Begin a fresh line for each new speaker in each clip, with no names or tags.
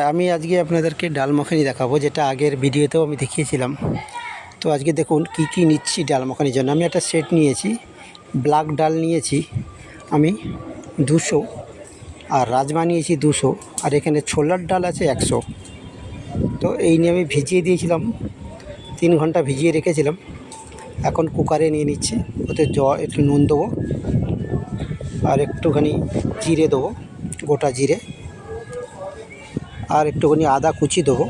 আমি আজকে আপনাদেরকে ডাল মাখানি দেখাবো, যেটা আগের ভিডিওতেও আমি দেখিয়েছিলাম। তো আজকে দেখুন কি কি নিচ্ছি ডাল মাখানির জন্য। আমি একটা সেট নিয়েছি, ব্ল্যাক ডাল নিয়েছি আমি 200, আর রাজমা নিয়েছি 200, আর এখানে ছোলার ডাল আছে 100। তো এই নিয়ে আমি ভিজিয়ে দিয়েছিলাম, 3 ঘন্টা ভিজিয়ে রেখেছিলাম। এখন কুকারে নিয়ে নিচ্ছি, ওতে একটু নুন দেবো, আর একটুখানি জিরে দেবো, গোটা জিরে, আর একটুখানি আদা কুচি দেবো,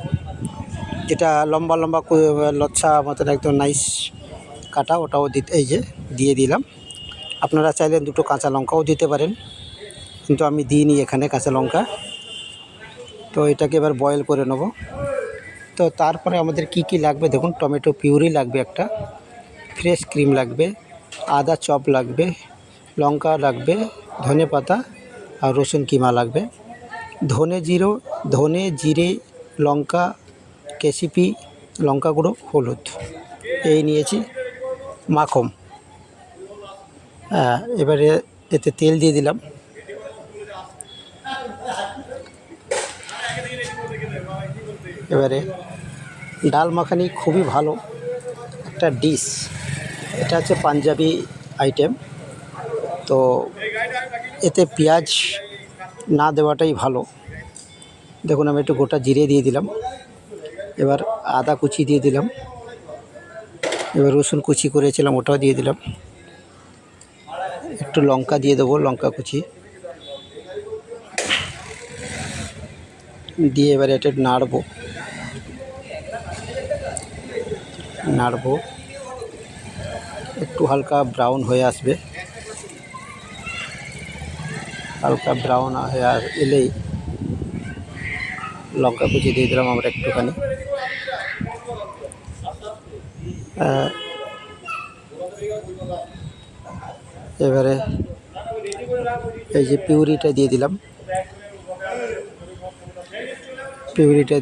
যেটা লম্বা লম্বা লচ্ছা মতন একদম নাইস কাটা, ওটাও দিতে, এই যে দিয়ে দিলাম। আপনারা চাইলে 2টো কাঁচা লঙ্কাও দিতে পারেন, কিন্তু আমি দিইনি এখানে কাঁচা লঙ্কা। তো এটাকে এবার বয়েল করে নেব। তো তারপরে আমাদের কি কি লাগবে দেখুন, টমেটো পিউরি লাগবে একটা, ফ্রেশ ক্রিম লাগবে, আদা চপ লাগবে, লঙ্কা লাগবে, ধনে পাতা আর রসুন কিমা লাগবে, ধনে জিরে, লঙ্কা, কেসিপি, লঙ্কা গুঁড়ো, হলুদ, এই নিয়েছি। মাখন, এবারে এতে তেল দিয়ে দিলাম। এবারে ডাল মাখানি খুবই ভালো একটা ডিশ, এটা হচ্ছে পাঞ্জাবি আইটেম। তো এতে পেঁয়াজ না দেওয়াটাই ভালো। দেখুন আমি একটু গোটা জিরে দিয়ে দিলাম, এবার আদা কুচি দিয়ে দিলাম, এবার রসুন কুচি করেছিলাম ওটাও দিয়ে দিলাম, একটু লঙ্কা দিয়ে দেবো, লঙ্কা কুচি দিয়ে এবার এটা নাড়বো, একটু হালকা ব্রাউন হয়ে আসবে। হালকা ব্রাউন হয়ে এলেই লঙ্কা কুচি দিয়ে দিলাম আমরা একটুখানি। এবারে এই যে পিউরিটা দিয়ে দিলাম, পিউরিটা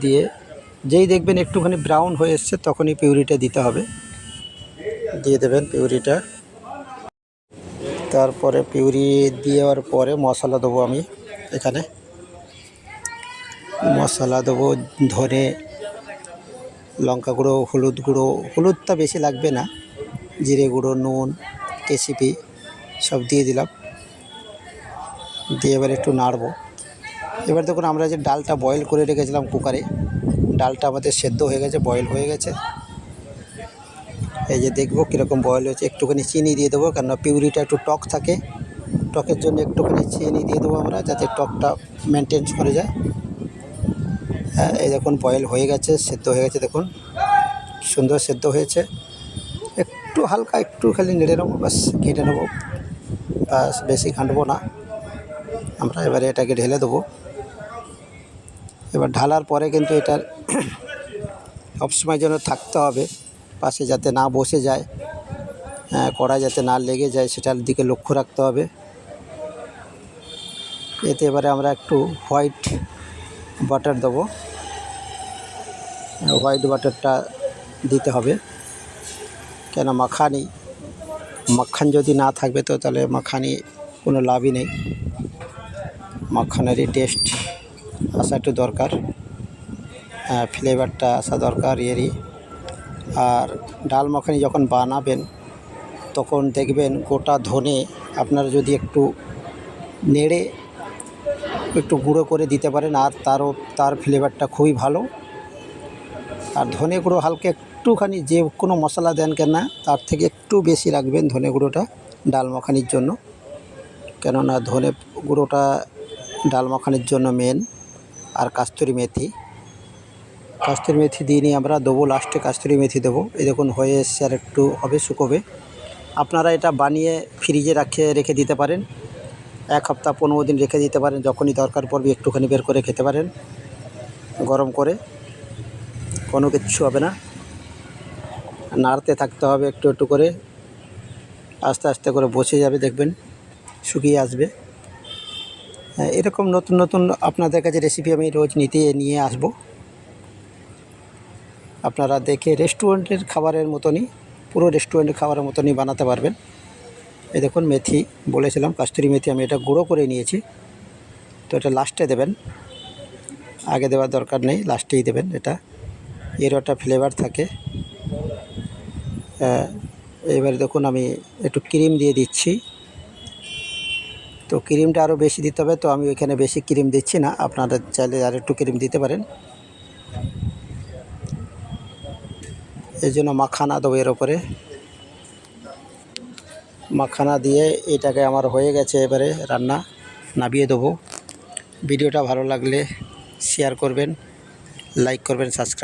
দিয়ে যেই দেখবেন একটুখানি ব্রাউন হয়ে এসছে তখনই পিউরিটা দিতে হবে, দিয়ে দেবেন পিউরিটা। তারপরে পিউরি দেওয়ার পরে মশলা দেবো আমি এখানে। মশলা দেবো ধনে, লঙ্কা গুঁড়ো, হলুদটা বেশি লাগবে না, জিরে গুঁড়ো, নুন, কেসিপি সব দিয়ে দিলাম, দিয়ে এবার একটু নাড়বো। এবার দেখুন আমরা যে ডালটা বয়েল করে রেখেছিলাম কুকারে, ডালটা আমাদের সেদ্ধ হয়ে গেছে, বয়েল হয়ে গেছে। এই যে দেখবো কীরকম বয়েল হয়েছে। একটুখানি চিনি দিয়ে দেবো, কেননা পিউরিটা একটু টক থাকে, টকের জন্য একটুখানি চিনি দিয়ে দেবো আমরা, যাতে টকটা মেনটেন করে যায়। হ্যাঁ, এই দেখুন বয়েল হয়ে গেছে, সেদ্ধ হয়ে গেছে, দেখুন সুন্দর সেদ্ধ হয়েছে। একটু হালকা একটু খালি নেড়ে নেবো, বাস ঘেঁটে নেবো, বাস বেশি ঘাঁটবো না আমরা। এবারে এটাকে ঢেলে দেবো। এবার ঢালার পরে কিন্তু এটার সবসময় যেন থাকতে হবে পাশে, যাতে না বসে যায়, কড়াই যাতে না লেগে যায়, সেটার দিকে লক্ষ্য রাখতে হবে। এতে এবারে আমরা একটু হোয়াইট বাটার দেবো, হোয়াইট বাটারটা দিতে হবে, কেন মাখান যদি না থাকবে তো তাহলে মাখানি কোনো লাভই নেই। মাখানেরই টেস্ট আসা একটু দরকার, ফ্লেভারটা আসা দরকার এরই। আর ডাল মাখানি যখন বানাবেন তখন দেখবেন গোটা ধনে আপনারা যদি একটু নেড়ে একটু গুঁড়ো করে দিতে পারেন, আর তার ফ্লেভারটা খুবই ভালো। আর ধনে গুঁড়ো হালকা একটুখানি, যে কোনো মশলা দেন কেন তার থেকে একটু বেশি রাখবেন ধনে গুঁড়োটা ডাল মাখানির জন্য, কেননা ধনে গুঁড়োটা ডাল মাখানির জন্য মেন। আর কাস্তুরি মেথি দিয়ে নিয়ে আমরা দেবো লাস্টে, কাস্তুরি মেথি দেবো। এই দেখুন হয়ে এসছে, আর একটু হবে, শুকোবে। আপনারা এটা বানিয়ে ফ্রিজে রেখে দিতে পারেন, 1 সপ্তাহ 15 দিন রেখে দিতে পারেন, যখনই দরকার পড়বে একটুখানি বের করে খেতে পারেন গরম করে, কোনো কিচ্ছু হবে না। নাড়তে থাকতে হবে একটু একটু করে, আস্তে আস্তে করে বসে যাবে, দেখবেন শুকিয়ে আসবে। এরকম নতুন নতুন আপনাদের কাছে রেসিপি আমি রোজ নিয়ে আসব। আপনারা দেখে রেস্টুরেন্টের খাবারের মতনই, পুরো রেস্টুরেন্টের খাবারের মতনই বানাতে পারবেন। এই দেখুন মেথি বলেছিলাম, কাস্তুরি মেথি, আমি এটা গুঁড়ো করে নিয়েছি। তো এটা লাস্টে দেবেন, আগে দেওয়ার দরকার নেই, লাস্টেই দেবেন। এটা এরও একটা ফ্লেভার থাকে। এবারে দেখুন আমি একটু ক্রিম দিয়ে দিচ্ছি। তো ক্রিমটা আরও বেশি দিতে হবে, তো আমি ওইখানে বেশি ক্রিম দিচ্ছি না, আপনারা চাইলে আর একটু ক্রিম দিতে পারেন। এই জন্য মাখানা দেবো এর ওপরে। মাখানা দিয়ে এটাকে আমার হয়ে গেছে, এবারে রান্না নামিয়ে দেবো। ভিডিওটা ভালো লাগলে শেয়ার করবেন, লাইক করবেন, সাবস্ক্রাইব